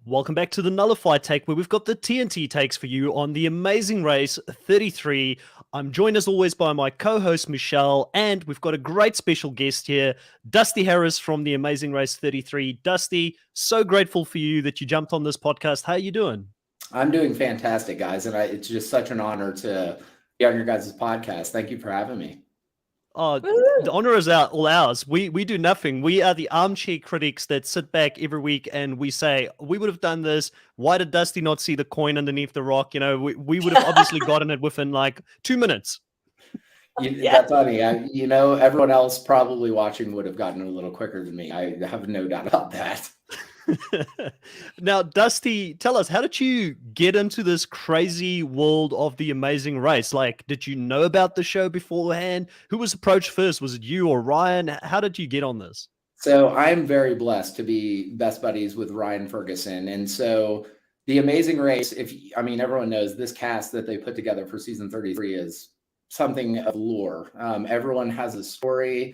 Welcome back to the Nullified Take, where we've got the TNT takes for you on the Amazing Race 33. I'm joined as always by my co-host Michelle, and we've got a great special guest here, Dusty Harris from the Amazing Race 33. Dusty, so grateful for you that you jumped on this podcast. How are you doing? I'm doing fantastic, guys, and it's just such an honor to be on your guys' podcast. Thank you for having me. Oh, the honor is all ours. We do nothing. We are the armchair critics that sit back every week and we say, we would have done this. Why did Dusty not see the coin underneath the rock? You know, we would have obviously gotten it within like 2 minutes. That's funny. Everyone else probably watching would have gotten it a little quicker than me. I have no doubt about that. Now, Dusty, tell us, how did you get into this crazy world of the Amazing Race? Like, did you know about the show beforehand? Who was approached first? Was it you or Ryan? How did you get on this? So I'm very blessed to be best buddies with Ryan Ferguson. And so the Amazing Race, everyone knows this cast that they put together for season 33 is something of lore. Everyone has a story.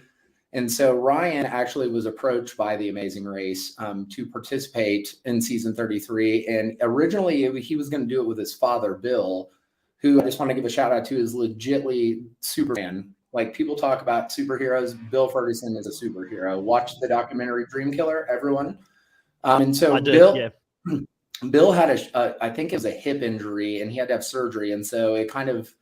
And so Ryan actually was approached by the Amazing Race to participate in season 33. And originally he was going to do it with his father, Bill, who I just want to give a shout out to, is legitly Superman. Like, people talk about superheroes. Bill Ferguson is a superhero. Watch the documentary Dream Killer, everyone. And so Bill had I think it was a hip injury, and he had to have surgery. And so it kind of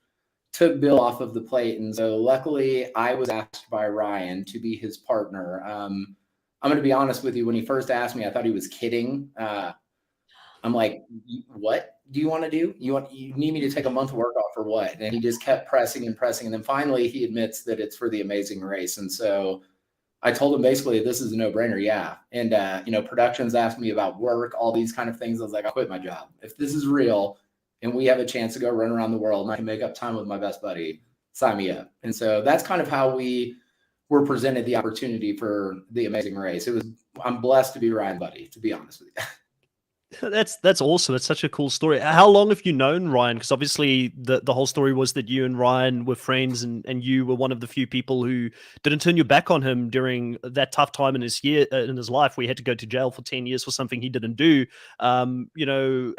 took Bill off of the plate. And so luckily I was asked by Ryan to be his partner. I'm going to be honest with you. When he first asked me, I thought he was kidding. I'm like, what do you want to do? You need me to take a month of work off or what? And he just kept pressing and pressing. And then finally he admits that it's for the Amazing Race. And so I told him basically, this is a no-brainer. Yeah. And, productions asked me about work, all these kind of things. I was like, I'll quit my job. If this is real, and we have a chance to go run around the world and I can make up time with my best buddy, sign me up. And so that's kind of how we were presented the opportunity for the Amazing Race. I'm blessed to be Ryan buddy, to be honest with you. That's awesome. It's such a cool story. How long have you known Ryan? Because obviously the whole story was that you and Ryan were friends, and you were one of the few people who didn't turn your back on him during that tough time in his life. We had to go to jail for 10 years for something he didn't do. How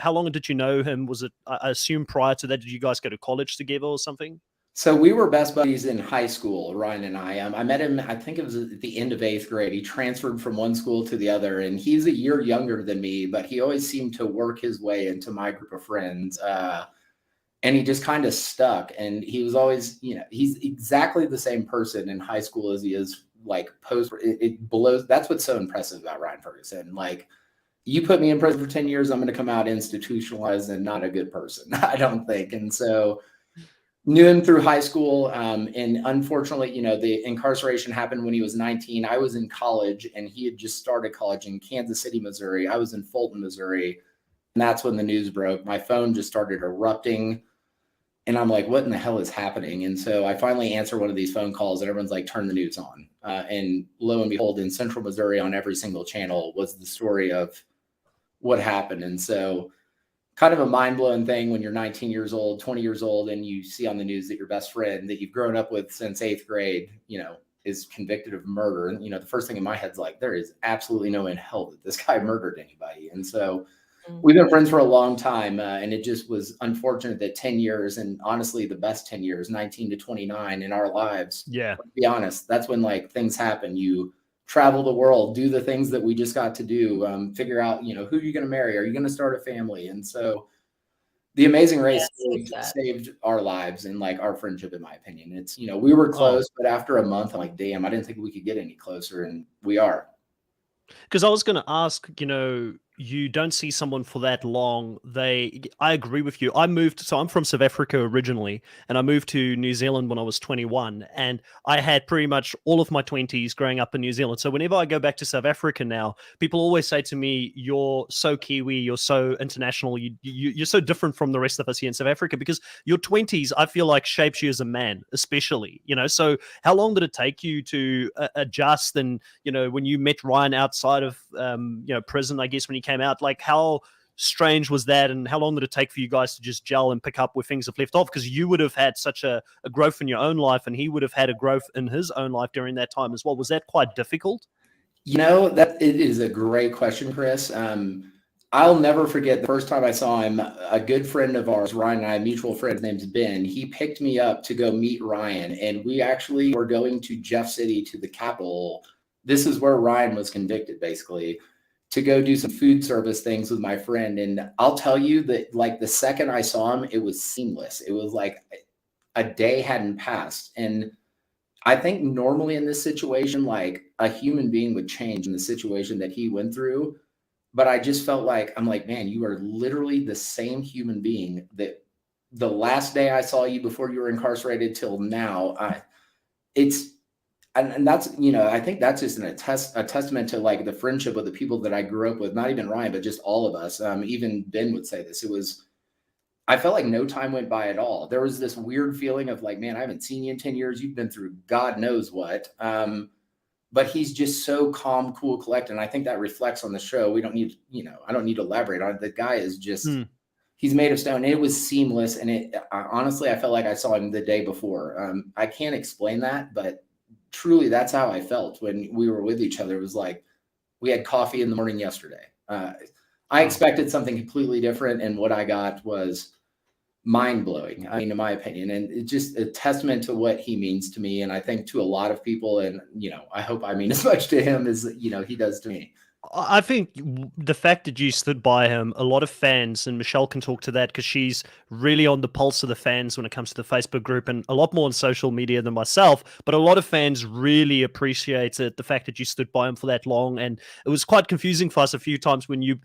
long did you know him? Was it, I assume prior to that, did you guys go to college together or something? So we were best buddies in high school, Ryan and I. I met him, I think it was at the end of 8th grade. He transferred from one school to the other, and he's a year younger than me, but he always seemed to work his way into my group of friends. And he just kind of stuck. And he was always, he's exactly the same person in high school as he is like post. It blows. That's what's so impressive about Ryan Ferguson. Like, you put me in prison for 10 years, I'm going to come out institutionalized and not a good person, I don't think. And so knew him through high school. And unfortunately, the incarceration happened when he was 19. I was in college and he had just started college in Kansas City, Missouri. I was in Fulton, Missouri. And that's when the news broke. My phone just started erupting. And I'm like, what in the hell is happening? And so I finally answer one of these phone calls and everyone's like, turn the news on. And lo and behold, in Central Missouri on every single channel was the story of what happened. And so kind of a mind-blowing thing when you're 19 years old, 20 years old, and you see on the news that your best friend that you've grown up with since 8th grade, is convicted of murder. And, the first thing in my head's like, there is absolutely no way in hell that this guy murdered anybody. And so we've been friends for a long time. And it just was unfortunate that 10 years, and honestly, the best 10 years, 19 to 29 in our lives. Yeah. To be honest, that's when like things happen. You travel the world, do the things that we just got to do, figure out, who you're going to marry. Are you going to start a family? And so the Amazing Race saved our lives and like our friendship, in my opinion. It's, we were close, but after a month, I'm like, damn, I didn't think we could get any closer. And we are. Because I was going to ask, you don't see someone for that long. I agree with you. So I'm from South Africa originally, and I moved to New Zealand when I was 21, and I had pretty much all of my 20s growing up in New Zealand. So whenever I go back to South Africa now, people always say to me, you're so Kiwi, you're so international, you're so different from the rest of us here in South Africa, because your 20s, I feel like, shapes you as a man, especially, so how long did it take you to adjust? And, when you met Ryan outside of, prison, I guess, when he came out, like, how strange was that, and how long did it take for you guys to just gel and pick up where things have left off? Because you would have had such a growth in your own life, and he would have had a growth in his own life during that time as well. Was that quite difficult? That it is a great question, Chris. I'll never forget the first time I saw him. A good friend of ours, Ryan and I, a mutual friend, his name's Ben. He picked me up to go meet Ryan, and we actually were going to Jeff City to the Capitol. This is where Ryan was convicted, basically, to go do some food service things with my friend. And I'll tell you that, like, the second I saw him, it was seamless. It was like a day hadn't passed. And I think normally in this situation, like a human being would change in the situation that he went through. But I just felt like, I'm like, man, you are literally the same human being that the last day I saw you before you were incarcerated till now. It's, and that's, you know, I think that's just a testament to like the friendship of the people that I grew up with, not even Ryan, but just all of us. Even Ben would say this. I felt like no time went by at all. There was this weird feeling of like, man, I haven't seen you in 10 years. You've been through God knows what. But he's just so calm, cool, collected. And I think that reflects on the show. We don't need, you know, I don't need to elaborate on it. The guy is just, he's made of stone. It was seamless. And honestly, I felt like I saw him the day before. I can't explain that, but truly that's how I felt when we were with each other. It was like we had coffee in the morning yesterday. I expected something completely different. And what I got was mind blowing. I mean, in my opinion, and it's just a testament to what he means to me. And I think to a lot of people, and, you know, I hope I mean as much to him as, you know, he does to me. I think the fact that you stood by him, a lot of fans, and Michelle can talk to that because she's really on the pulse of the fans when it comes to the Facebook group and a lot more on social media than myself. But a lot of fans really appreciated the fact that you stood by him for that long. And it was quite confusing for us a few times when you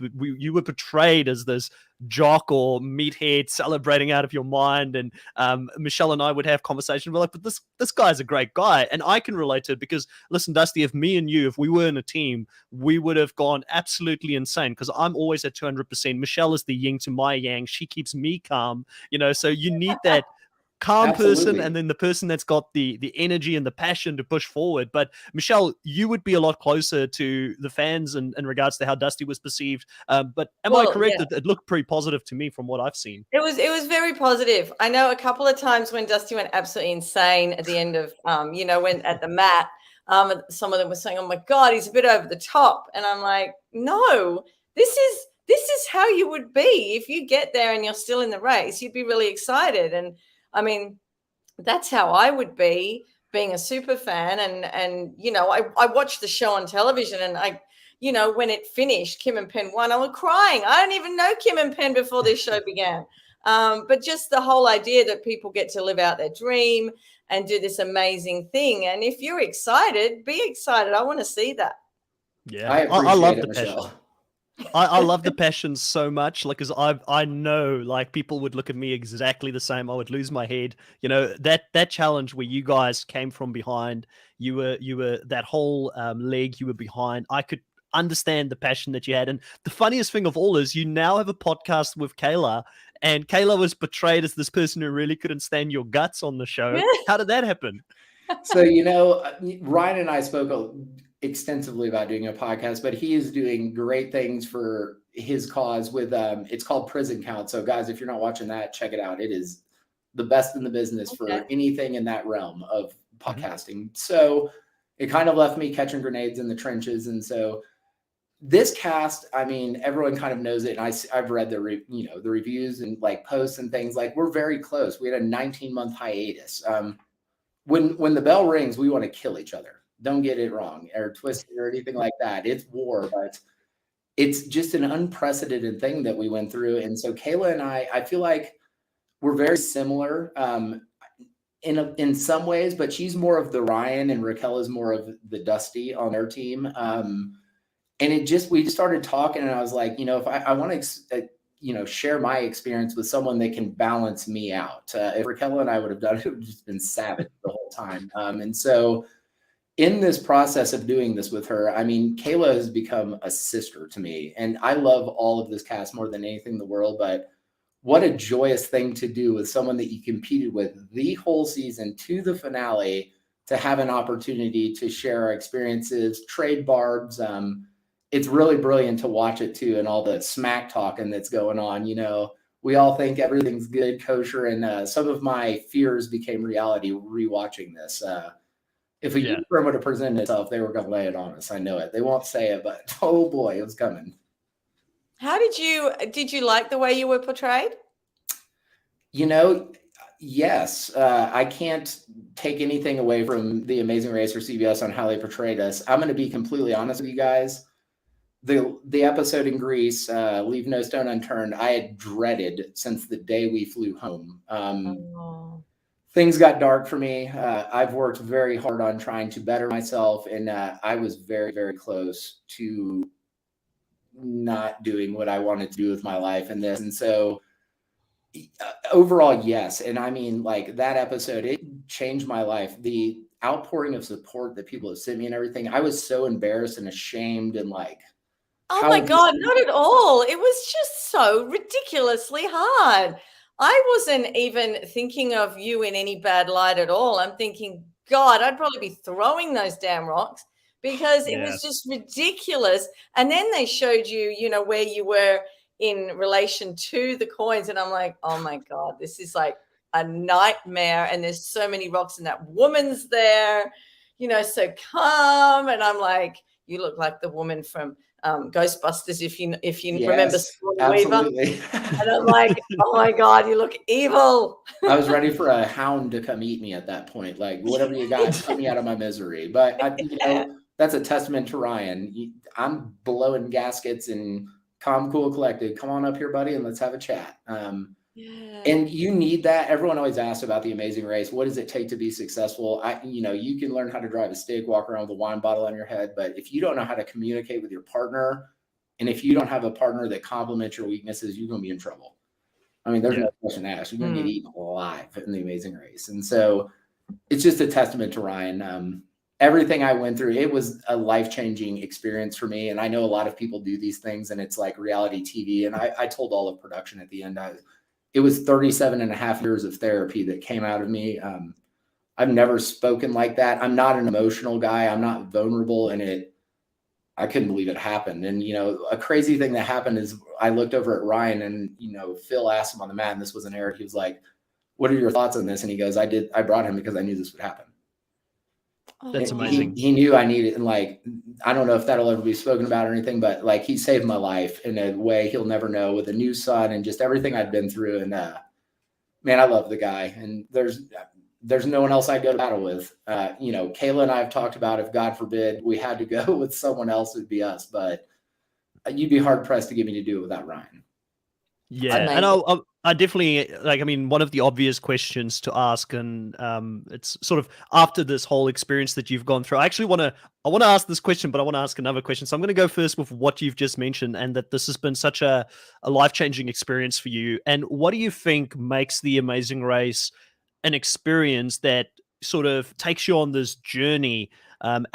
were portrayed as this jock or meathead celebrating out of your mind. And Michelle and I would have conversations. We're like, but this guy's a great guy. And I can relate to it because, listen, Dusty, if we were in a team, we would have gone absolutely insane because I'm always at 200%. Michelle is the yin to my yang. She keeps me calm, you know, so you need that calm person and then the person that's got the energy and the passion to push forward. But Michelle, you would be a lot closer to the fans in regards to how Dusty was perceived. But am I correct that it looked pretty positive to me from what I've seen? It was very positive. I know a couple of times when Dusty went absolutely insane at the end of you know, when at the mat, some of them were saying, oh my God, he's a bit over the top. And I'm like, no, this is how you would be if you get there and you're still in the race. You'd be really excited. And I mean, that's how I would be, being a super fan. And you know, I watched the show on television, and you know, when it finished, Kim and Penn won, I was crying. I don't even know Kim and Penn before this show began. But just the whole idea that people get to live out their dream and do this amazing thing. And if you're excited, be excited. I want to see that. Yeah, I love the passion. I love the passion so much, like, because I know, like, people would look at me exactly the same. I would lose my head, you know, that challenge where you guys came from behind, you were that whole leg, you were behind. I could understand the passion that you had, and the funniest thing of all is you now have a podcast with Kayla, and Kayla was portrayed as this person who really couldn't stand your guts on the show. How did that happen? So, you know, Ryan and I spoke extensively about doing a podcast, but he is doing great things for his cause with it's called Prison Count. So guys, if you're not watching that, check it out. It is the best in the business for anything in that realm of podcasting. So it kind of left me catching grenades in the trenches. And so this cast, I mean, everyone kind of knows it. And I've read the reviews and like posts and things. Like, we're very close. We had a 19-month hiatus. When the bell rings, we want to kill each other. Don't get it wrong, or twist it or anything like that. It's war, but it's just an unprecedented thing that we went through. And so Kayla and I feel like we're very similar in some ways, but she's more of the Ryan and Raquel is more of the Dusty on their team. And we just started talking, and I was like, you know, if I want to, you know, share my experience with someone that can balance me out. If Raquel and I would have done it, it would have just been savage the whole time. And so in this process of doing this with her, I mean, Kayla has become a sister to me, and I love all of this cast more than anything in the world, but what a joyous thing to do with someone that you competed with the whole season to the finale, to have an opportunity to share our experiences, trade barbs. It's really brilliant to watch it too, and all the smack talking that's going on. You know, we all think everything's good, kosher, and some of my fears became reality rewatching this. If a youth firm would have presented itself, they were going to lay it on us. I know it. They won't say it, but oh boy, it was coming. How do did you like the way you were portrayed? Yes, I can't take anything away from The Amazing Race or CBS on how they portrayed us. I'm going to be completely honest with you guys. The episode in Greece, Leave No Stone Unturned, I had dreaded since the day we flew home. Things got dark for me. I've worked very hard on trying to better myself, and I was very, very close to not doing what I wanted to do with my life in this. And so overall, yes. And I mean, like that episode, it changed my life. The outpouring of support that people have sent me and everything, I was so embarrassed and ashamed and like, oh my God, not at all. It was just so ridiculously hard. I wasn't even thinking of you in any bad light at all. I'm thinking, God, I'd probably be throwing those damn rocks because it was just ridiculous. And then they showed you, where you were in relation to the coins. And I'm like, oh my God, this is like a nightmare. And there's so many rocks and that woman's there, so calm. And I'm like, you look like the woman from Ghostbusters, if you remember absolutely. Weaver. And I'm like, oh my God, you look evil. I was ready for a hound to come eat me at that point. Like, whatever you got, put me out of my misery. But that's a testament to Ryan. I'm blowing gaskets and calm, cool, collected. Come on up here, buddy, and let's have a chat. And you need that. Everyone always asks about The Amazing Race. What does it take to be successful? You can learn how to drive a stick, walk around with a wine bottle on your head, but if you don't know how to communicate with your partner, and if you don't have a partner that complements your weaknesses, you're going to be in trouble. I mean, there's no question asked. You're going to get eaten alive in The Amazing Race. And so it's just a testament to Ryan. Everything I went through, it was a life-changing experience for me. And I know a lot of people do these things and it's like reality TV. And I told all of production at the end, it was 37 and a half years of therapy that came out of me. I've never spoken like that. I'm not an emotional guy. I'm not vulnerable. And I couldn't believe it happened. And, a crazy thing that happened is I looked over at Ryan and, Phil asked him on the mat, and this wasn't aired. He was like, what are your thoughts on this? And he goes, I brought him because I knew this would happen. That's amazing. He knew I needed, and like, I don't know if that'll ever be spoken about or anything, but like he saved my life in a way he'll never know with a new son and just everything I've been through. And man, I love the guy. And there's no one else I'd go to battle with. Kayla and I have talked about if God forbid we had to go with someone else, it'd be us. But you'd be hard pressed to get me to do it without Ryan. Yeah, and I definitely one of the obvious questions to ask, and it's sort of after this whole experience that you've gone through. I want to ask this question, but I want to ask another question. So I'm going to go first with what you've just mentioned, and that this has been such a life-changing experience for you. And what do you think makes The Amazing Race an experience that sort of takes you on this journey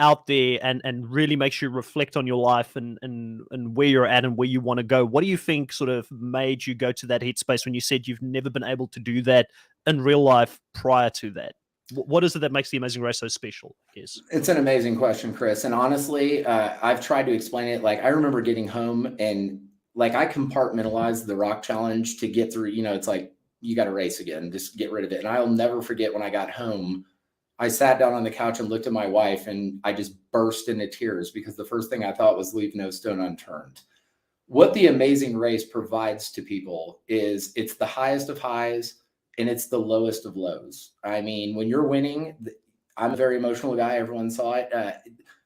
out there and really makes you reflect on your life and where you're at and where you want to go? What do you think sort of made you go to that headspace when you said you've never been able to do that in real life prior to that? What is it that makes The Amazing Race so special? Yes, it's an amazing question, Chris. And honestly, I've tried to explain it. Like I remember getting home and like I compartmentalized the rock challenge to get through, it's like, you got to race again, just get rid of it. And I'll never forget when I got home, I sat down on the couch and looked at my wife and I just burst into tears because the first thing I thought was leave no stone unturned. What The Amazing Race provides to people is it's the highest of highs and it's the lowest of lows. I mean, when you're winning, I'm a very emotional guy. Everyone saw it.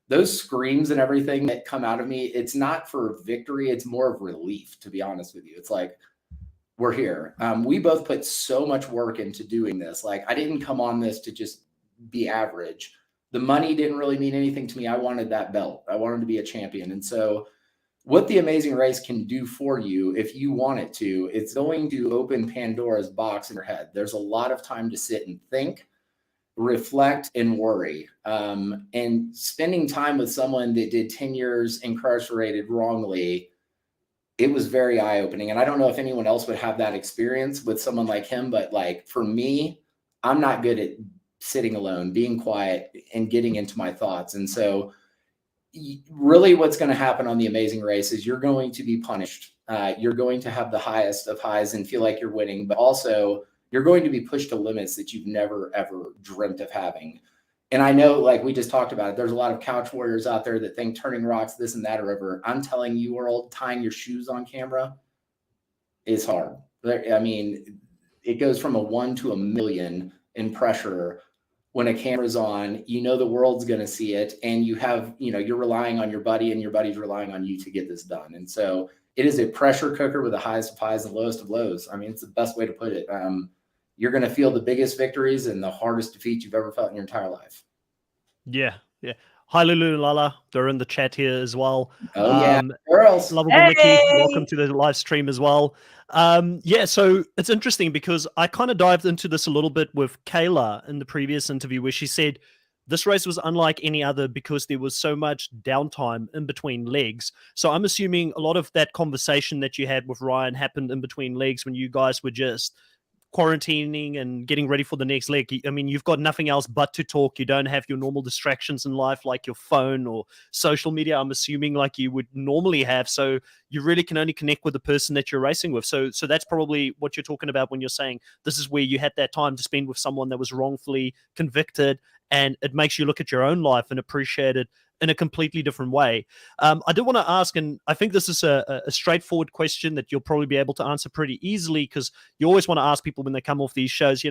Those screams and everything that come out of me, it's not for victory. It's more of relief, to be honest with you. It's like, we're here. We both put so much work into doing this. Like I didn't come on this to just be average. The money didn't really mean anything to me. I wanted that belt. I wanted to be a champion. And so what The Amazing Race can do for you, if you want it to, it's going to open Pandora's box in your head. There's a lot of time to sit and think, reflect, and worry. And spending time with someone that did 10 years incarcerated wrongly, it was very eye-opening. And I don't know if anyone else would have that experience with someone like him, but like for me, I'm not good at sitting alone, being quiet and getting into my thoughts. And so really what's going to happen on The Amazing Race is you're going to be punished. You're going to have the highest of highs and feel like you're winning, but also you're going to be pushed to limits that you've never, ever dreamt of having. And I know, like we just talked about it, there's a lot of couch warriors out there that think turning rocks, this and that are over. I'm telling you, world, tying your shoes on camera is hard. I mean, it goes from a 1 to a million in pressure when a camera's on. You know the world's going to see it, and you're relying on your buddy, and your buddy's relying on you to get this done. And so it is a pressure cooker with the highest of highs and lowest of lows. I mean, it's the best way to put it. You're going to feel the biggest victories and the hardest defeats you've ever felt in your entire life. Yeah. Hi, Lulu and Lala. They're in the chat here as well. Oh, yeah. Girls. Lovable Nikki, welcome to the live stream as well. So it's interesting because I kind of dived into this a little bit with Kayla in the previous interview where she said this race was unlike any other because there was so much downtime in between legs. So I'm assuming a lot of that conversation that you had with Ryan happened in between legs when you guys were just quarantining and getting ready for the next leg. I mean, you've got nothing else but to talk. You don't have your normal distractions in life like your phone or social media, I'm assuming, like you would normally have. So you really can only connect with the person that you're racing with. So that's probably what you're talking about when you're saying this is where you had that time to spend with someone that was wrongfully convicted, and it makes you look at your own life and appreciate it in a completely different way. I do want to ask, and I think this is a straightforward question that you'll probably be able to answer pretty easily, because you always want to ask people when they come off these shows,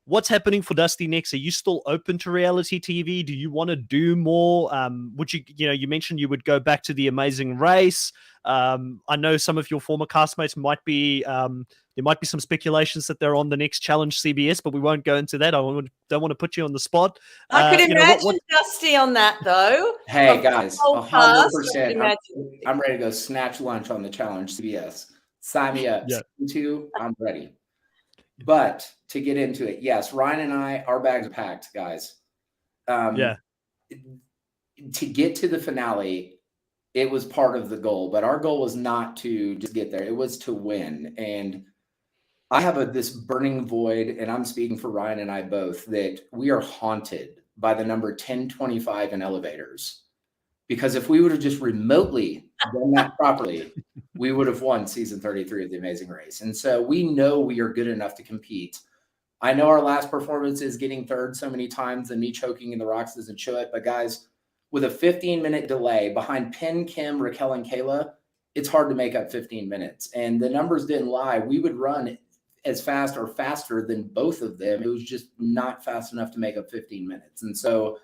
what's happening for Dusty next? Are you still open to reality TV? Do you want to do more? Would you mentioned you would go back to The Amazing Race. I know some of your former castmates might be, there might be some speculations that they're on the next Challenge CBS, but we won't go into that. Don't want to put you on the spot. I could imagine Dusty on that, though. Hey, guys, 100%. I'm ready to go snatch lunch on the Challenge CBS. Sign me up. Yeah. Season 2, I'm ready. But to get into it, yes, Ryan and I, our bags are packed, guys. To get to the finale, it was part of the goal, but our goal was not to just get there. It was to win. And I have this burning void, and I'm speaking for Ryan and I both, that we are haunted by the number 1025 in elevators. Because if we would have just remotely done that properly, we would have won season 33 of The Amazing Race. And so we know we are good enough to compete. I know our last performance is getting third so many times and me choking in the rocks doesn't show it. But guys, with a 15-minute delay behind Penn, Kim, Raquel, and Kayla, it's hard to make up 15 minutes. And the numbers didn't lie. We would run as fast or faster than both of them. It was just not fast enough to make up 15 minutes. And so,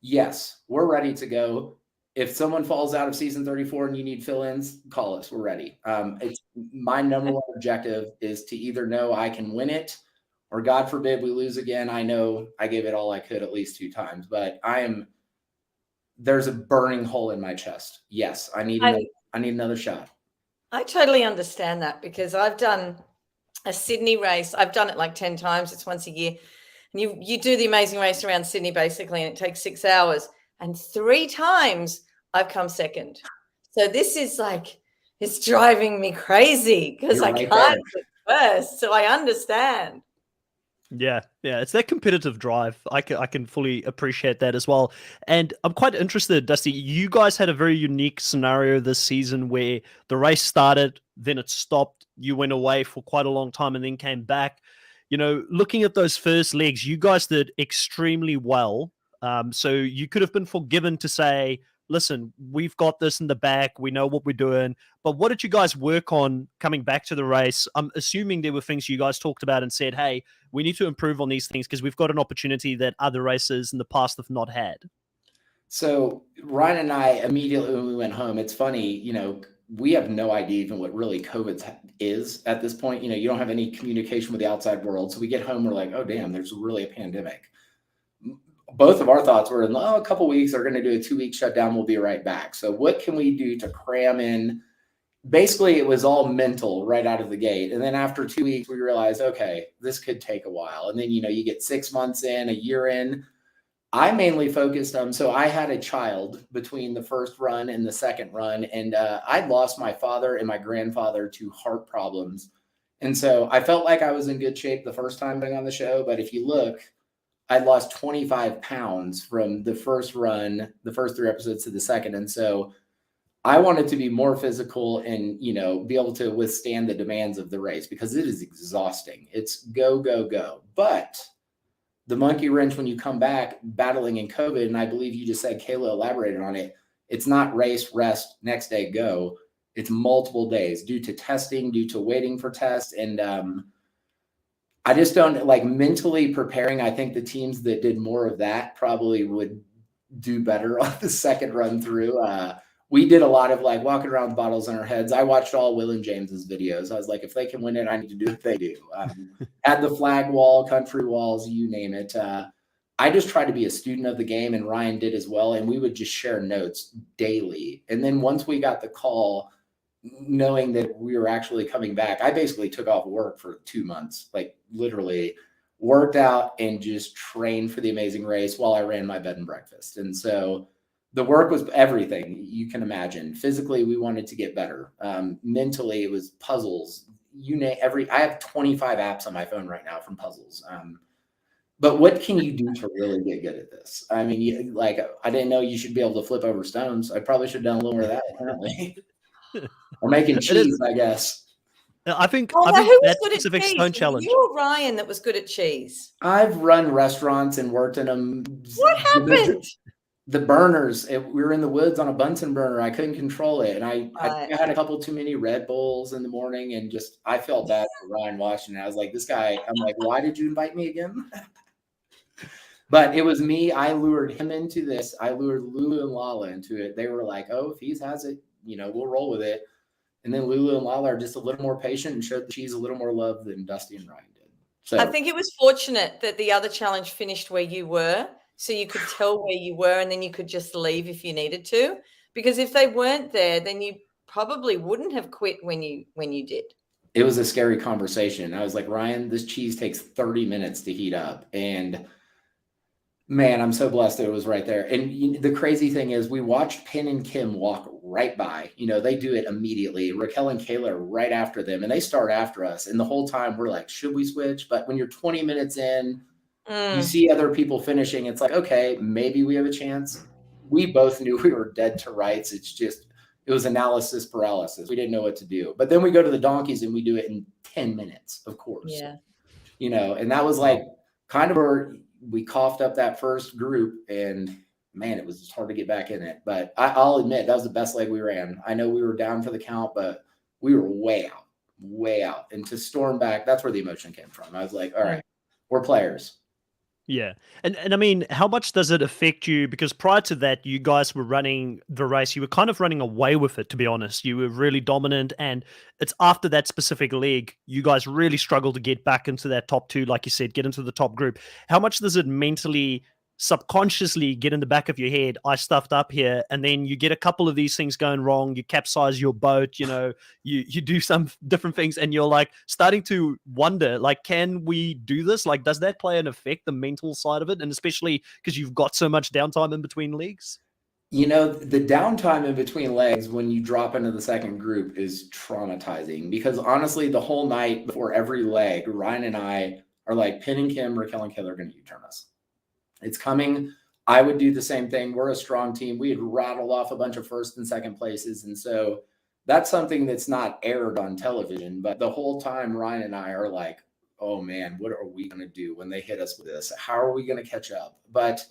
yes, we're ready to go. If someone falls out of season 34 and you need fill-ins, call us. We're ready. It's my number one objective is to either know I can win it, or God forbid we lose again. I know I gave it all I could at least 2 times, but there's a burning hole in my chest. Yes, I need another shot. I totally understand that, because I've done a Sydney race. I've done it like 10 times. It's once a year. And you do the Amazing Race around Sydney basically, and it takes 6 hours. And 3 times I've come second. So this is like, it's driving me crazy because I can't get first. So I understand. Yeah, it's that competitive drive. I can fully appreciate that as well. And I'm quite interested, Dusty, you guys had a very unique scenario this season where the race started, then it stopped, you went away for quite a long time and then came back. Looking at those first legs, you guys did extremely well. So you could have been forgiven to say, listen, we've got this in the back. We know what we're doing. But what did you guys work on coming back to the race? I'm assuming there were things you guys talked about and said, hey, we need to improve on these things because we've got an opportunity that other races in the past have not had. So Ryan and I, immediately when we went home, it's funny, we have no idea even what really COVID is at this point. You don't have any communication with the outside world. So we get home, we're like, oh, damn, there's really a pandemic. Both of our thoughts were, a couple of weeks, they're going to do a 2-week shutdown. We'll be right back. So what can we do to cram in? Basically, it was all mental right out of the gate. And then after 2 weeks, we realized, okay, this could take a while. And then, you get 6 months in, a year in. I mainly focused on, so I had a child between the first run and the second run. And I'd lost my father and my grandfather to heart problems. And so I felt like I was in good shape the first time being on the show. But if you look, I'd lost 25 pounds from the first run, the first 3 episodes to the second. And so I wanted to be more physical and, be able to withstand the demands of the race because it is exhausting. It's go, go, go. But the monkey wrench when you come back battling in COVID, and I believe you just said, Kayla elaborated on it, it's not race, rest, next day, go. It's multiple days due to testing, due to waiting for tests. And I just don't like mentally preparing. I think the teams that did more of that probably would do better on the second run through. We did a lot of like walking around with bottles on our heads. I watched all Will and James's videos. I was like, if they can win it, I need to do what they do. At the flag wall, country walls, you name it. I just tried to be a student of the game, and Ryan did as well. And we would just share notes daily. And then once we got the call, knowing that we were actually coming back, I basically took off work for 2 months, like literally worked out and just trained for the amazing race while I ran my bed and breakfast. And so the work was everything you can imagine. Physically, we wanted to get better. Mentally, it was puzzles. I have 25 apps on my phone right now from puzzles. But what can you do to really get good at this? I mean, I didn't know you should be able to flip over stones. I probably should have done a little more of that, apparently. Or making cheese, I guess. I think, who that was good at specific cheese? stone Was it challenge. you or Ryan that was good at cheese? I've run restaurants and worked in them. What happened? The burners, we were in the woods on a Bunsen burner. I couldn't control it. And I had a couple too many Red Bulls in the morning, and I felt bad for Ryan Washington. I was like, this guy, I'm like, why did you invite me again? But it was me. I lured him into this. I lured Lulu and Lala into it. They were like, oh, if he has it, we'll roll with it. And then Lulu and Lala are just a little more patient and showed the cheese a little more love than Dusty and Ryan did. So I think it was fortunate that the other challenge finished where you were, so you could tell where you were, and then you could just leave if you needed to. Because if they weren't there, then you probably wouldn't have quit when you did. It was a scary conversation. I was like, Ryan, this cheese takes 30 minutes to heat up. And man, I'm so blessed that it was right there. And the crazy thing is we watched Penn and Kim walk right by. They do it immediately. Raquel and Kayla are right after them, and they start after us. And the whole time we're like, should we switch? But when you're 20 minutes in, you see other people finishing. It's like, okay, maybe we have a chance. We both knew we were dead to rights. It was analysis paralysis. We didn't know what to do. But then we go to the donkeys and we do it in 10 minutes, of course. Yeah. And that was like kind of where we coughed up that first group, and man, it was just hard to get back in it. But I'll admit that was the best leg we ran. I know we were down for the count, but we were way out. And to storm back, that's where the emotion came from. I was like, all right, we're players. Yeah. And I mean, how much does it affect you? Because prior to that, you guys were running the race. You were kind of running away with it, to be honest. You were really dominant. And it's after that specific leg, you guys really struggled to get back into that top two, like you said, get into the top group. How much does it mentally, subconsciously get in the back of your head, I stuffed up here, and then you get a couple of these things going wrong, you capsize your boat, you do some different things, and you're like starting to wonder, like, can we do this? Like, does that play an effect, the mental side of it? And especially because you've got so much downtime in between legs? The downtime in between legs when you drop into the second group is traumatizing, because honestly, the whole night before every leg, Ryan and I are like, Penn and Kim, Raquel and Kayla are going to U-turn us. It's coming. I would do the same thing. We're a strong team. We had rattled off a bunch of first and second places. And so that's something that's not aired on television. But the whole time, Ryan and I are like, oh, man, what are we going to do when they hit us with this? How are we going to catch up? But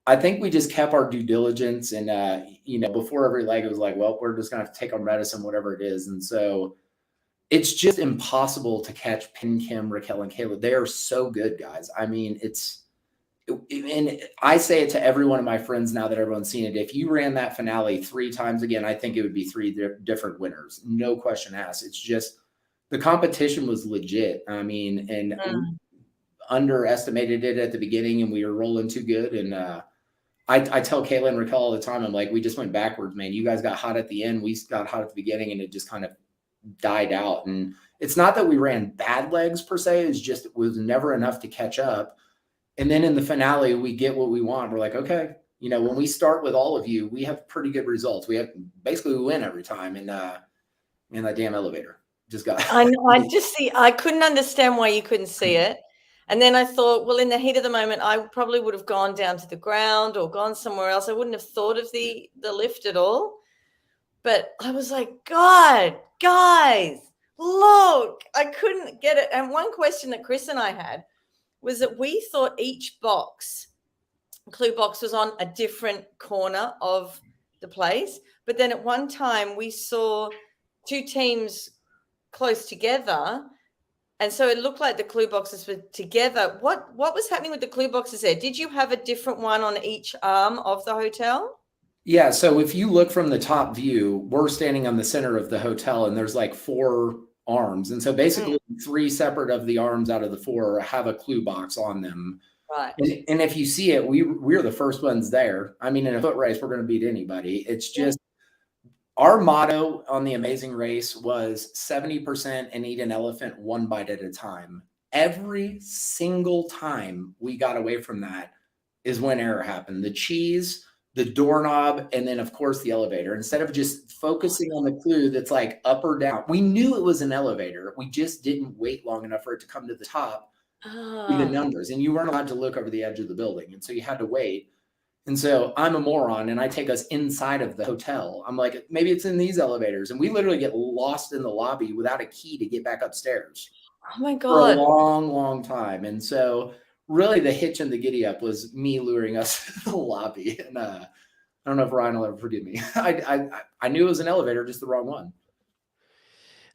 I think we just kept our due diligence. And, before every leg, it was like, well, we're just going to have to take our medicine, whatever it is. And so it's just impossible to catch Penn, Kim, Raquel, and Kayla. They are so good, guys. I mean, and I say it to every one of my friends now that everyone's seen it. If you ran that finale 3 times again, I think it would be 3 different winners. No question asked. It's just the competition was legit. I mean, and we underestimated it at the beginning, and we were rolling too good. And I tell Kayla and Raquel all the time, I'm like, we just went backwards, man. You guys got hot at the end. We got hot at the beginning, and it just kind of died out. And it's not that we ran bad legs per se. It's just it was never enough to catch up. And then in the finale, we get what we want. We're like, okay, when we start with all of you, we have pretty good results. We win every time. And that damn elevator just got. I know. I couldn't understand why you couldn't see it. And then I thought, well, in the heat of the moment, I probably would have gone down to the ground or gone somewhere else. I wouldn't have thought of the lift at all. But I was like, God, guys, look, I couldn't get it. And one question that Chris and I had was that we thought each clue box was on a different corner of the place. But then at one time we saw two teams close together. And so it looked like the clue boxes were together. What was happening with the clue boxes there? Did you have a different one on each arm of the hotel? Yeah. So if you look from the top view, we're standing on the center of the hotel and there's like 4 arms. And so basically 3 separate of the arms out of the 4 have a clue box on them. Right. And if you see it, we're the first ones there. I mean, in a foot race, we're going to beat anybody. It's just our motto on the Amazing Race was 70% and eat an elephant one bite at a time. Every single time we got away from that is when error happened. The cheese, the doorknob, and then of course the elevator. Instead of just focusing on the clue that's like up or down, we knew it was an elevator. We just didn't wait long enough for it to come to the top with the numbers. And you weren't allowed to look over the edge of the building. And so you had to wait. And so I'm a moron and I take us inside of the hotel. I'm like, maybe it's in these elevators. And we literally get lost in the lobby without a key to get back upstairs. Oh my God. For a long, long time. And so really the hitch and the giddy up was me luring us to the lobby. And I don't know if Ryan will ever forgive me. I knew it was an elevator, just the wrong one.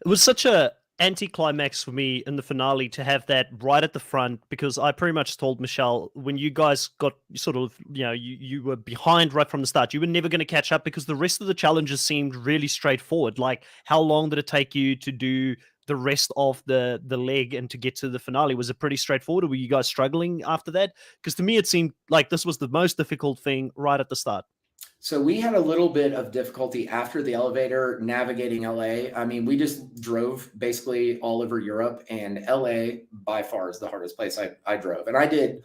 It was such a anticlimax for me in the finale to have that right at the front, because I pretty much told Michelle, when you guys got sort of, you were behind right from the start, you were never going to catch up, because the rest of the challenges seemed really straightforward. Like, how long did it take you to do the rest of the leg and to get to the finale? Was it pretty straightforward, or were you guys struggling after that? Because to me, it seemed like this was the most difficult thing right at the start. So we had a little bit of difficulty after the elevator navigating LA. I mean, we just drove basically all over Europe, and LA by far is the hardest place I drove. And I did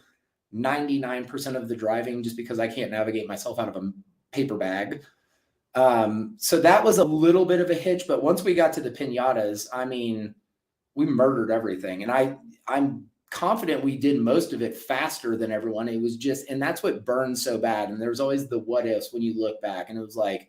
99% of the driving just because I can't navigate myself out of a paper bag. So that was a little bit of a hitch, but once we got to the piñatas, I mean, we murdered everything. And I'm confident we did most of it faster than everyone. It was just, and that's what burns so bad. And there's always the what ifs when you look back. And it was like,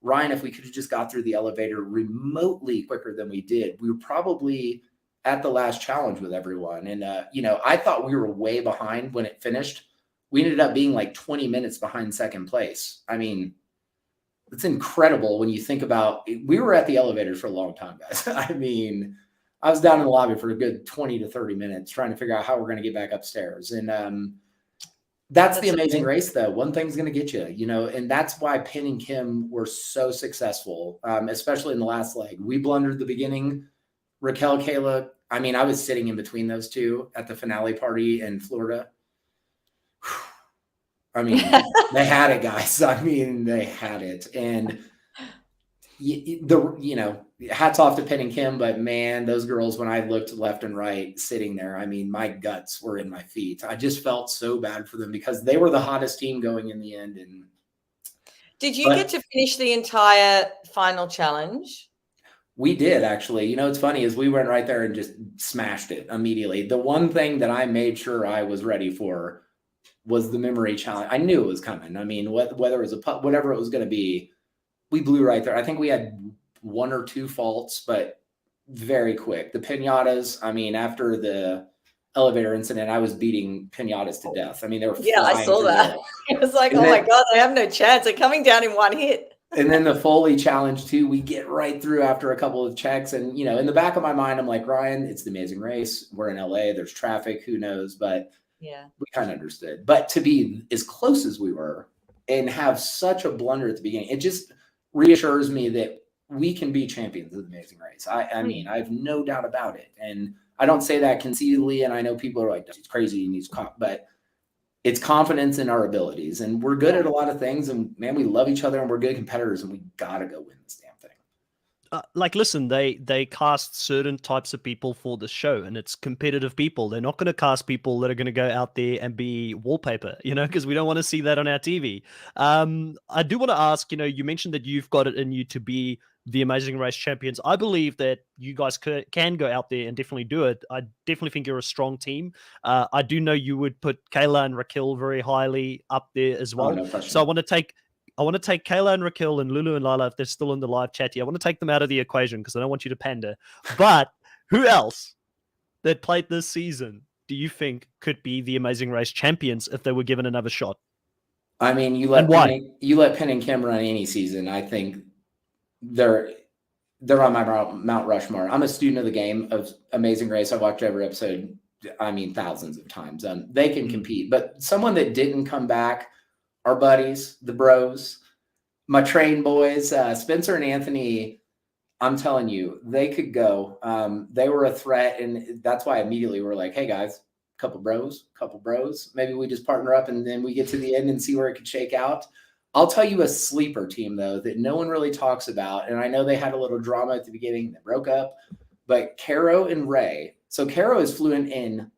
Ryan, if we could have just got through the elevator remotely quicker than we did, we were probably at the last challenge with everyone. And, I thought we were way behind when it finished. We ended up being like 20 minutes behind second place. I mean, it's incredible when you think about it. We were at the elevator for a long time, guys. I mean, I was down in the lobby for a good 20 to 30 minutes trying to figure out how we're going to get back upstairs. And that's the Amazing Race, though. One thing's going to get you, and that's why Penn and Kim were so successful, especially in the last leg. We blundered the beginning. Raquel, Kayla, I mean, I was sitting in between those two at the finale party in Florida. I mean, they had it, guys. I mean, they had it. And hats off to Penn and Kim, but man, those girls, when I looked left and right sitting there, I mean, my guts were in my feet. I just felt so bad for them because they were the hottest team going in the end. And did you get to finish the entire final challenge? We did, actually. What's funny is we went right there and just smashed it immediately. The one thing that I made sure I was ready for was the memory challenge. I knew it was coming. I mean, whether it was whatever it was going to be, we blew right there. I think we had 1 or 2 faults, but very quick. The piñatas, I mean, after the elevator incident, I was beating piñatas to death. I mean, they were I saw that. It was like, my God, they have no chance. They're coming down in one hit. And then the Foley challenge too, we get right through after a couple of checks. And, in the back of my mind, I'm like, Ryan, it's the Amazing Race. We're in LA. There's traffic. Who knows? But yeah, we kind of understood. But to be as close as we were and have such a blunder at the beginning, it just reassures me that we can be champions of the Amazing Race. I mean, I have no doubt about it. And I don't say that conceitedly. And I know people are like, he's crazy and he's caught, but it's confidence in our abilities. And we're good at a lot of things. And man, we love each other and we're good competitors and we got to go win this damn thing. Listen, they cast certain types of people for the show, and it's competitive people. They're not going to cast people that are going to go out there and be wallpaper, because we don't want to see that on our TV. I do want to ask, you mentioned that you've got it in you to be the Amazing Race champions. I believe that you guys can go out there and definitely do it. I definitely think you're a strong team. I do know you would put Kayla and Raquel very highly up there as well. Oh, no, so I want to take Kayla and Raquel and Lulu and Lila, if they're still in the live chat here. I want to take them out of the equation because I don't want you to pander. But who else that played this season do you think could be the Amazing Race champions if they were given another shot? I mean, you And let why? Penn and Kim run any season. I think they're on my Mount Rushmore. I'm a student of the game of Amazing Race. I watched every episode. I mean, thousands of times. They can compete, but someone that didn't come back, our buddies, the bros, my train boys, Spencer and Anthony. I'm telling you, they could go. They were a threat, and that's why immediately we're like, hey guys, couple bros. Maybe we just partner up and then we get to the end and see where it could shake out. I'll tell you a sleeper team, though, that no one really talks about. And I know they had a little drama at the beginning that broke up, but Caro and Ray. So Caro is fluent in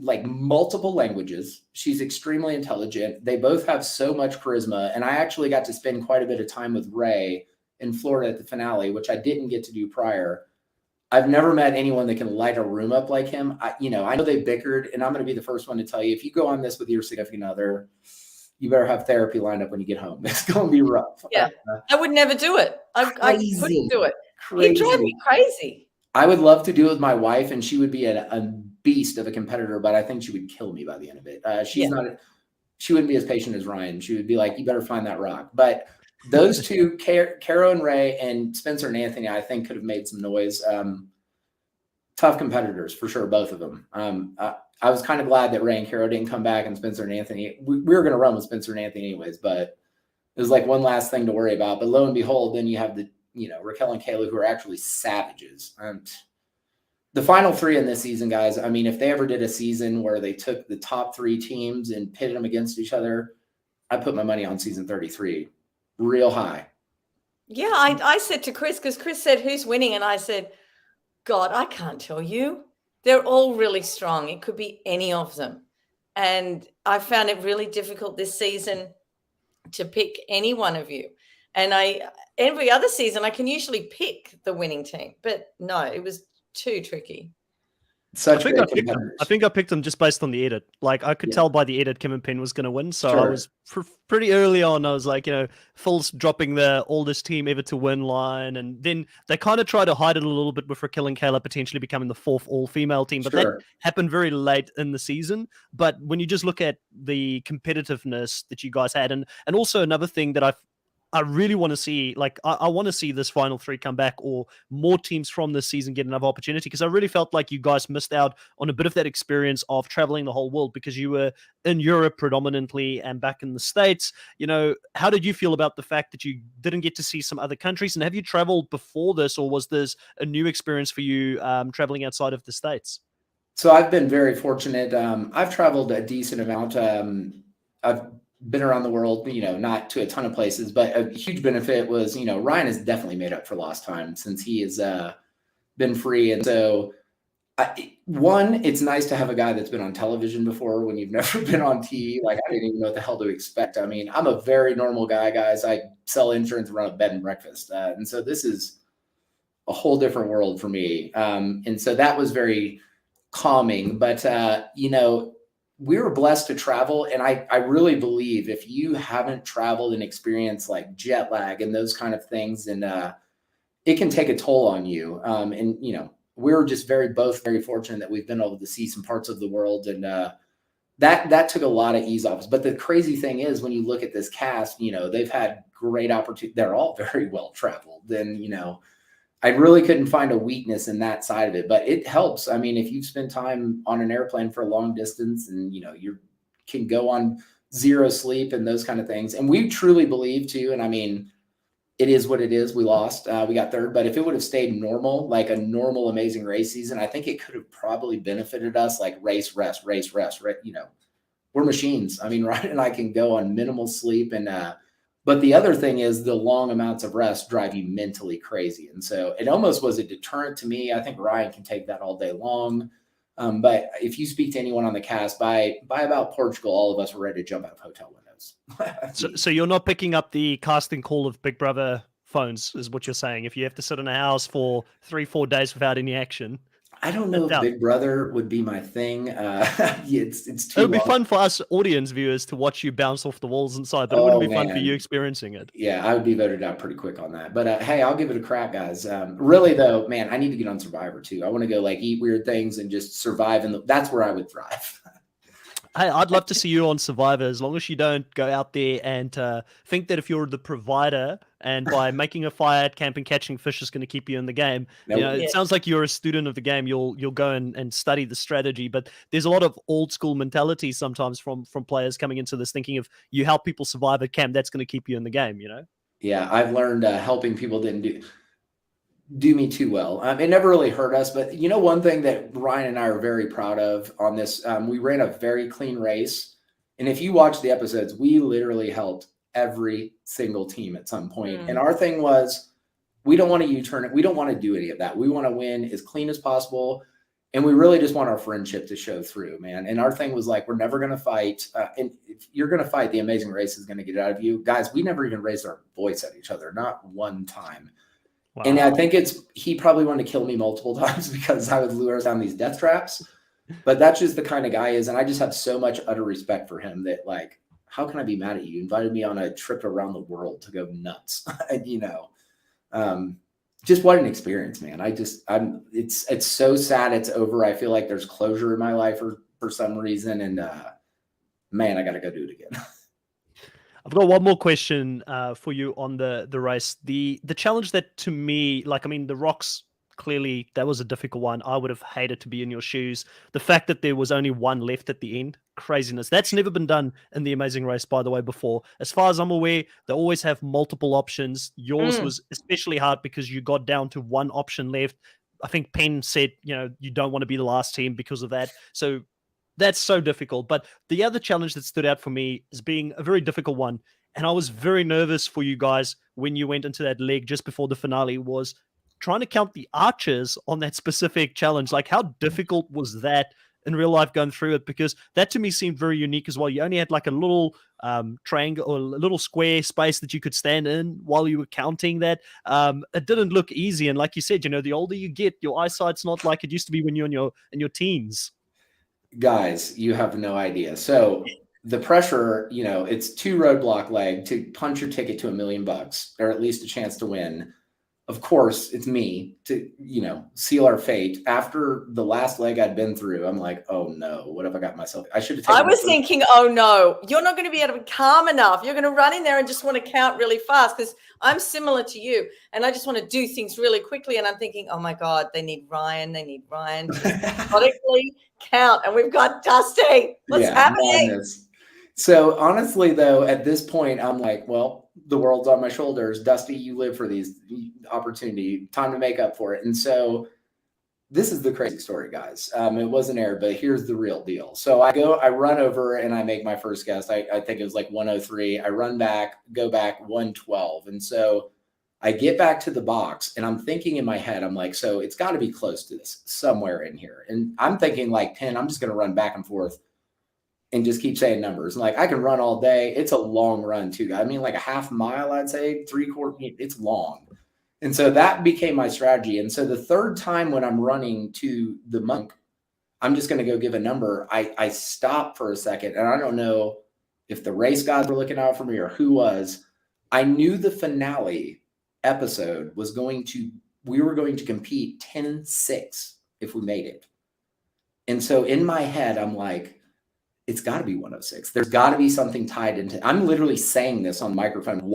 like multiple languages. She's extremely intelligent. They both have so much charisma. And I actually got to spend quite a bit of time with Ray in Florida at the finale, which I didn't get to do prior. I've never met anyone that can light a room up like him. I know they bickered, and I'm going to be the first one to tell you, if you go on this with your significant other, you better have therapy lined up when you get home. It's going to be rough. Yeah, I would never do it. I couldn't do it. Crazy. He'd drive me crazy. I would love to do it with my wife, and she would be a beast of a competitor, but I think she would kill me by the end of it. She wouldn't be as patient as Ryan. She would be like, you better find that rock. But those two, Caro and Ray and Spencer and Anthony, I think could have made some noise. Tough competitors for sure, both of them. I was kind of glad that Ray and Caro didn't come back, and Spencer and Anthony. We were going to run with Spencer and Anthony anyways, but it was like one last thing to worry about. But lo and behold, then you have the Raquel and Kayla, who are actually savages. The final three in this season, guys. I mean, if they ever did a season where they took the top three teams and pitted them against each other, I put my money on season 33. Real high. Yeah, I said to Chris, because Chris said, who's winning? And I said, God, I can't tell you. They're all really strong. It could be any of them. And I found it really difficult this season to pick any one of you. And every other season, I can usually pick the winning team. But no, it was too tricky. I think I picked them just based on the edit. Like I could tell by the edit Kim and Penn was going to win. So I was pretty early on. I was like, Phil's dropping the oldest team ever to win line. And then they kind of tried to hide it a little bit with Raquel and Kayla potentially becoming the fourth all-female team. But that happened very late in the season. But when you just look at the competitiveness that you guys had, and also another thing that I really want to see, like, I want to see this final three come back or more teams from this season get another opportunity, because I really felt like you guys missed out on a bit of that experience of traveling the whole world because you were in Europe predominantly and back in the States. How did you feel about the fact that you didn't get to see some other countries? And have you traveled before this, or was this a new experience for you traveling outside of the States? So I've been very fortunate. I've traveled a decent amount. I've been around the world, not to a ton of places, but a huge benefit was, Ryan has definitely made up for lost time since he has been free. And so it's nice to have a guy that's been on television before when you've never been on TV. Like, I didn't even know what the hell to expect. I mean, I'm a very normal guy, guys. I sell insurance and run a bed and breakfast. And so this is a whole different world for me. And so that was very calming, but we were blessed to travel. And I really believe if you haven't traveled and experienced like jet lag and those kind of things, and it can take a toll on you. And we're just both very fortunate that we've been able to see some parts of the world, and that took a lot of ease off us. But the crazy thing is, when you look at this cast, they've had great opportunity. They're all very well traveled. And, I really couldn't find a weakness in that side of it, but it helps. I mean, if you spend time on an airplane for a long distance and, you can go on zero sleep and those kind of things. And we truly believe too. And I mean, it is what it is. We lost, we got third, but if it would have stayed normal, like a normal Amazing Race season, I think it could have probably benefited us, like race, rest, right? We're machines. I mean, Ryan and I can go on minimal sleep, and, but the other thing is the long amounts of rest drive you mentally crazy. And so it almost was a deterrent to me. I think Ryan can take that all day long. But if you speak to anyone on the cast, by about Portugal, all of us were ready to jump out of hotel windows. So you're not picking up the casting call of Big Brother phones, is what you're saying, if you have to sit in a house for 3-4 days without any action? I don't know if doubt. Big Brother would be my thing. It's It too would be long. fun for us audience viewers to watch you bounce off the walls inside, but it wouldn't Oh be fun for you man. experiencing it. Yeah, I would be voted out pretty quick on that. But hey, I'll give it a crack, guys. Really though, man, I need to get on Survivor too. I want to go like eat weird things and just survive, and that's where I would thrive. Hey, I'd love to see you on Survivor as long as you don't go out there and think that if you're the provider and by making a fire at camp and catching fish is going to keep you in the game. You know, Nope. it Yeah. sounds like you're a student of the game. You'll go and study the strategy, but there's a lot of old school mentality sometimes from players coming into this thinking if you help people survive at camp, that's going to keep you in the game, you know? Yeah, I've learned helping people didn't do me too well. It never really hurt us, but you know, one thing that Ryan and I are very proud of on this, we ran a very clean race. And if you watch the episodes, we literally helped every single team at some point. And our thing was, we don't want to U-turn it. We don't want to do any of that. We want to win as clean as possible. And we really just want our friendship to show through, man. And our thing was like, we're never going to fight. And if you're going to fight, the Amazing Race is going to get it out of you. Guys, we never even raised our voice at each other, not one time. Wow. And I think he probably wanted to kill me multiple times because I would lure us down these death traps. But that's just the kind of guy he is. And I just have so much utter respect for him that, like, how can I be mad at you? You invited me on a trip around the world to go nuts. You know, just what an experience, man. It's so sad it's over. I feel like there's closure in my life for some reason. And man, I got to go do it again. I've got one more question for you on the race. The challenge that to me, like, I mean, the rocks, clearly that was a difficult one. I would have hated to be in your shoes. The fact that there was only one left at the end, craziness. That's never been done in the Amazing Race, by the way, before. As far as I'm aware, they always have multiple options. Yours was especially hard because you got down to one option left. I think Penn said, you know, you don't want to be the last team because of that. So that's so difficult. But the other challenge that stood out for me as being a very difficult one, and I was very nervous for you guys when you went into that leg just before the finale, was trying to count the archers on that specific challenge. Like, how difficult was that in real life going through it? Because that to me seemed very unique as well. You only had like a little triangle or a little square space that you could stand in while you were counting that. It didn't look easy. And like you said, you know, the older you get, your eyesight's not like it used to be when you're in your teens. Guys, you have no idea. So the pressure, you know, it's 2 roadblock leg to punch your ticket to $1 million or at least a chance to win. Of course, it's me to, you know, seal our fate. After the last leg I'd been through, I'm like, oh no, what have I got myself? I should have taken I was thinking, oh no, you're not going to be able to be calm enough. You're going to run in there and just want to count really fast, because I'm similar to you and I just want to do things really quickly. And I'm thinking, oh my God, they need Ryan to methodically count. And we've got Dusty. What's happening? Madness. So honestly, though, at this point, I'm like, well, the world's on my shoulders. Dusty, you live for these opportunity, time to make up for it. And so this is the crazy story, guys. It wasn't aired, but here's the real deal. So I run over and I make my first guess. I think it was like 103. I run back, go back 112. And so I get back to the box and I'm thinking in my head, I'm like, so it's got to be close to this somewhere in here. And I'm thinking like 10, I'm just going to run back and forth and just keep saying numbers. And like, I can run all day. It's a long run too. I mean, like a half mile, I'd say 3/4. It's long. And so that became my strategy. And so the third time when I'm running to the monk, I'm just going to go give a number. I stop for a second and I don't know if the race gods were looking out for me or who was. I knew the finale episode was we were going to compete 10-6 if we made it. And so in my head, I'm like, it's got to be 106. There's got to be something tied into. I'm literally saying this on microphone,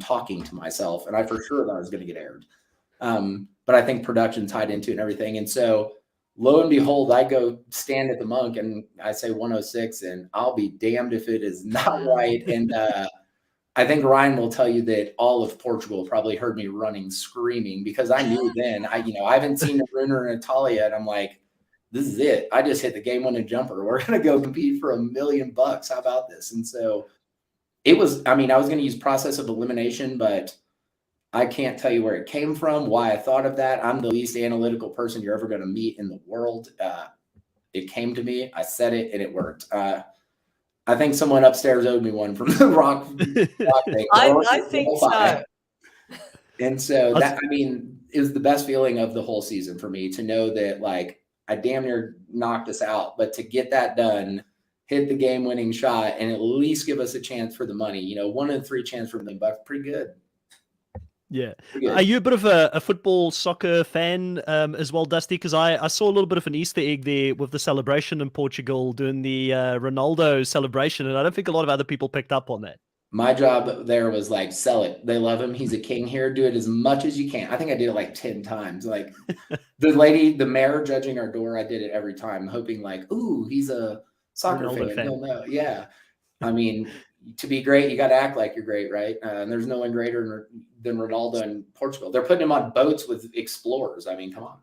talking to myself, and I for sure thought it was going to get aired. But I think production tied into it and everything. And so lo and behold, I go stand at the monk and I say 106, and I'll be damned if it is not right. And I think Ryan will tell you that all of Portugal probably heard me running, screaming, because I knew then. I haven't seen Bruno or Natalia, and I'm like, this is it. I just hit the game-winning jumper. We're going to go compete for $1 million. How about this? And so it was, I was going to use process of elimination, but I can't tell you where it came from, why I thought of that. I'm the least analytical person you're ever going to meet in the world. It came to me. I said it, and it worked. I think someone upstairs owed me one from the rock thing. I think so. And so that, it was the best feeling of the whole season for me to know that like I damn near knocked us out, but to get that done, hit the game-winning shot, and at least give us a chance for the money. You know, 1 in 3 chance for the buck, pretty good. Yeah. Pretty good. Are you a bit of a football soccer fan as well, Dusty? Because I saw a little bit of an Easter egg there with the celebration in Portugal doing the Ronaldo celebration, and I don't think a lot of other people picked up on that. My job there was like, sell it. They love him. He's a king here. Do it as much as you can. I think I did it like 10 times. Like the mayor judging our door, I did it every time, hoping like, ooh, he's a soccer Ronaldo fan. He'll know. Yeah. I mean, to be great, you got to act like you're great, right? And there's no one greater than Ronaldo in Portugal. They're putting him on boats with explorers. I mean, come on.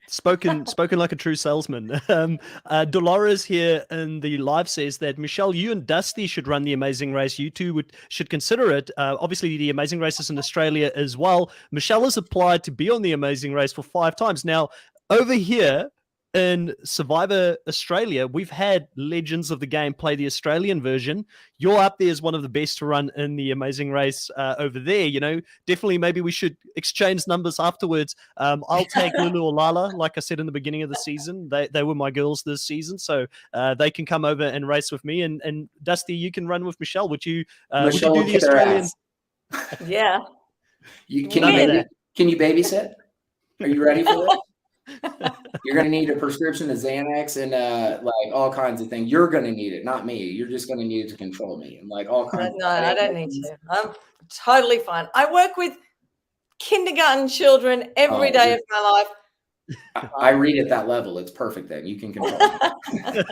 Spoken like a true salesman. Dolores here in the live says that, Michelle, you and Dusty should run the Amazing Race. You two should consider it. Obviously, the Amazing Race is in Australia as well. Michelle has applied to be on the Amazing Race for 5 times. Now, over here in Survivor Australia, we've had legends of the game play the Australian version. You're up there as one of the best to run in the Amazing Race over there. You know, definitely maybe we should exchange numbers afterwards. I'll take Lulu or Lala, like I said in the beginning of the season. They were my girls this season, so they can come over and race with me. And Dusty, you can run with Michelle. Would you do the Australian? Yeah. Can you babysit? Are you ready for this? You're going to need a prescription of Xanax and like all kinds of things. You're going to need it, not me. You're just going to need it to control me and like all kinds. No, I don't need to. I'm totally fine. I work with kindergarten children every day of my life. I read at that level. It's perfect. Then you can control me.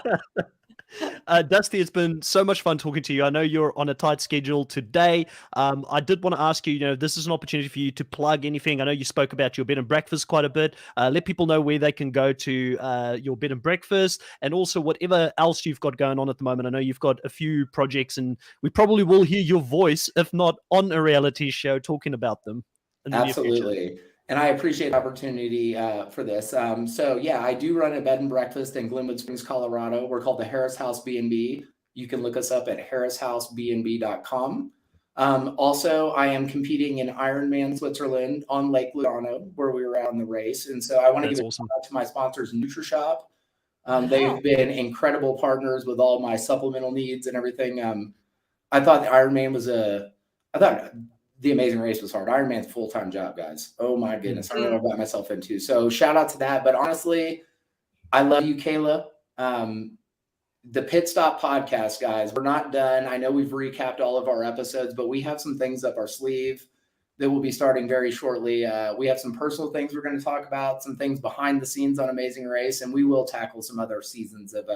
Dusty, it's been so much fun talking to you. I know you're on a tight schedule today. I did want to ask you, this is an opportunity for you to plug anything. I know you spoke about your bed and breakfast quite a bit. Let people know where they can go to your bed and breakfast, and also whatever else you've got going on at the moment. I know you've got a few projects, and we probably will hear your voice, if not on a reality show, talking about them. Absolutely. And I appreciate the opportunity for this. So yeah, I do run a bed and breakfast in Glenwood Springs, Colorado. We're called the Harris House B&B. You can look us up at harrishousebnb.com. Also, I am competing in Ironman Switzerland on Lake Lugano, where we were out in the race. And so I want to give a shout out to my sponsors, NutriShop. They've been incredible partners with all my supplemental needs and everything. I thought the Ironman was the Amazing Race was hard. Ironman's a full-time job, guys. Oh my goodness. I don't know what I got myself into. So shout out to that. But honestly, I love you, Kayla. The Pit Stop podcast, guys, we're not done. I know we've recapped all of our episodes, but we have some things up our sleeve that will be starting very shortly. We have some personal things we're going to talk about, some things behind the scenes on Amazing Race, and we will tackle some other seasons of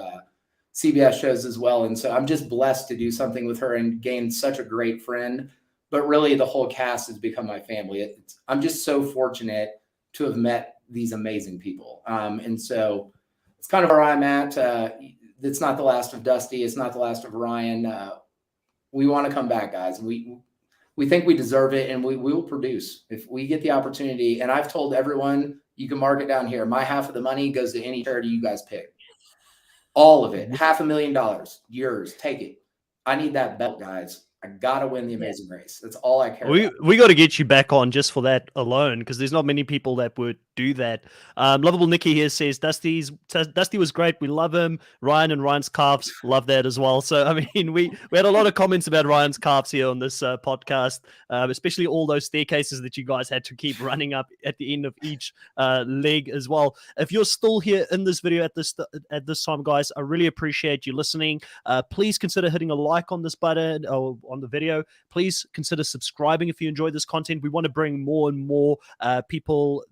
CBS shows as well. And so I'm just blessed to do something with her and gain such a great friend. But really, the whole cast has become my family. I'm just so fortunate to have met these amazing people. And so it's kind of where I'm at. It's not the last of Dusty. It's not the last of Ryan. We want to come back, guys. We think we deserve it, and we will produce if we get the opportunity. And I've told everyone, you can mark it down here. My half of the money goes to any charity you guys pick. All of it. $500,000. Yours. Take it. I need that belt, guys. I gotta win the Amazing Race. That's all I care about. We got to get you back on just for that alone, because there's not many people that would do that. Lovable Nikki here says Dusty was great. We love him. Ryan and Ryan's calves, love that as well. So I mean, we had a lot of comments about Ryan's calves here on this podcast, especially all those staircases that you guys had to keep running up at the end of each leg as well. If you're still here in this video at this time, guys, I really appreciate you listening. Please consider hitting a like on this button or on the video. Please consider subscribing if you enjoy this content. We want to bring more and more people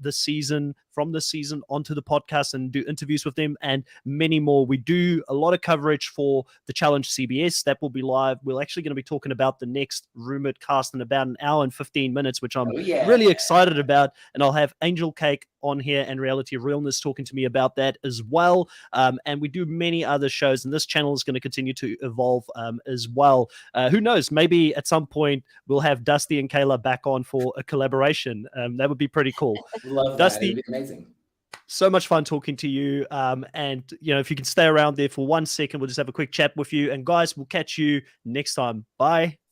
from this season onto the podcast and do interviews with them and many more. We do a lot of coverage for the Challenge CBS that will be live. We're actually going to be talking about the next rumored cast in about an hour and 15 minutes, which I'm really excited about. And I'll have Angel Cake on here and Reality Realness talking to me about that as well. And we do many other shows, and this channel is going to continue to evolve as well. Who knows? Maybe at some point we'll have Dusty and Kayla back on for a collaboration. That would be pretty cool. Love Dusty, that. It'd be amazing. So much fun talking to you. And if you can stay around there for 1 second, we'll just have a quick chat with you. And guys, we'll catch you next time. Bye.